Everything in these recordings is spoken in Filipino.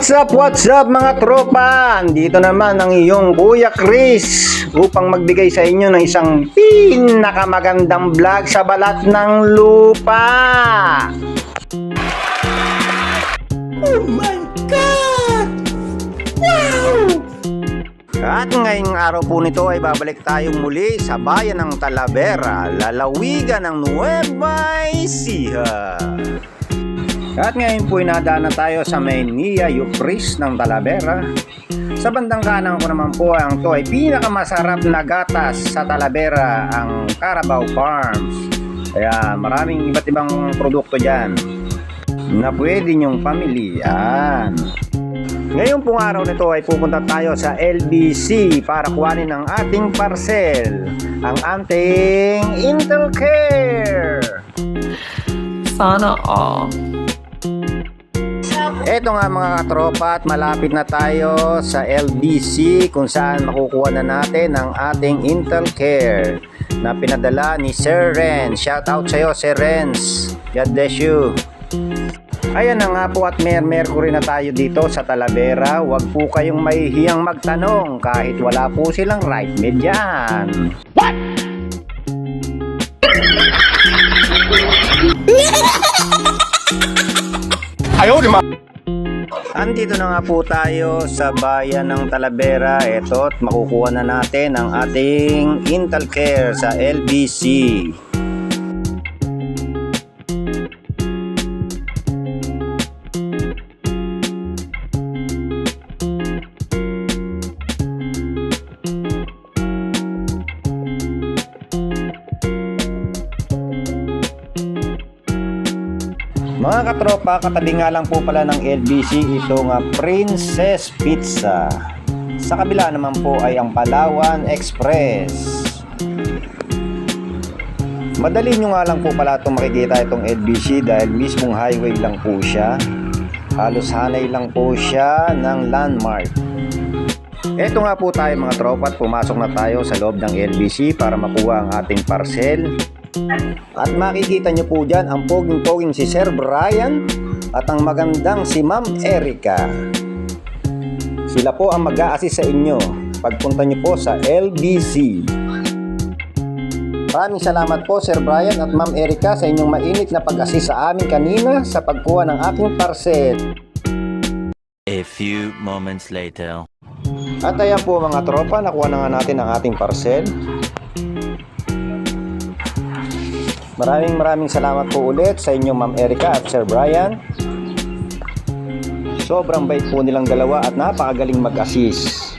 What's up mga tropa? Dito naman ang iyong Kuya Chris upang magbigay sa inyo ng isang pinakamagandang vlog sa balat ng lupa. Oh my God! Wow! At ngayong araw po nito ay babalik tayong muli sa bayan ng Talavera, lalawigan ng Nueva Ecija. At ngayon po inadaan na tayo sa may Nia Yupris ng Talavera. Sa bandang kanan ko naman po ang to ay pinakamasarap na gatas sa Talavera, ang Carabao Farms. Kaya maraming iba't ibang produkto dyan na pwede nyong pamilihan. Ngayon pong araw nito ay pupunta tayo sa LBC para kuhanin ang ating parcel, ang ating Intel Care. Sana all. Eto nga mga katropa, at malapit na tayo sa LBC kung saan makukuha na natin ang ating Intel Care na pinadala ni Sir Renz. Shout out sa iyo, Sir Renz. God bless you. Ayan na nga po, at Mercury na tayo dito sa Talavera. Huwag po kayong mahihiyang magtanong kahit wala po silang right med dyan. What? Ayaw di ma. Andito na nga po tayo sa bayan ng Talavera. Eto, at makukuha na natin ang ating Intel Care sa LBC. Mga katropa, katabi nga lang po pala ng LBC itong Princess Pizza. Sa kabila naman po ay ang Palawan Express. Madali nyo nga lang po pala itong makikita itong LBC dahil mismong highway lang po siya. Halos hanay lang po siya ng landmark. Eto nga po tayo mga tropa, at pumasok na tayo sa loob ng LBC para makuha ang ating parcel. At makikita nyo po dyan ang poging-poging si Sir Brian at ang magandang si Ma'am Erica. Sila po ang mag-a-assist sa inyo pagpunta nyo po sa LBC. Maraming salamat po Sir Brian at Ma'am Erica sa inyong mainit na pag-assist sa amin kanina sa pagkuha ng aking parcel. A few moments later. At ayan po mga tropa, nakuha na nga natin ang ating parcel. Maraming salamat po ulit sa inyong Ma'am Erica at Sir Brian. Sobrang bait po nilang dalawa at napakagaling mag-assist.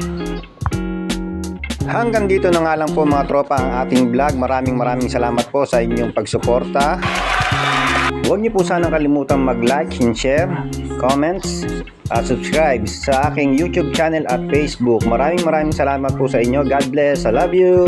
Hanggang dito na nga lang po mga tropa ang ating vlog. Maraming salamat po sa inyong pagsuporta. Huwag niyo po sanang kalimutang mag-like and share, comments, at subscribe sa aking YouTube channel at Facebook. Maraming salamat po sa inyo. God bless. I love you.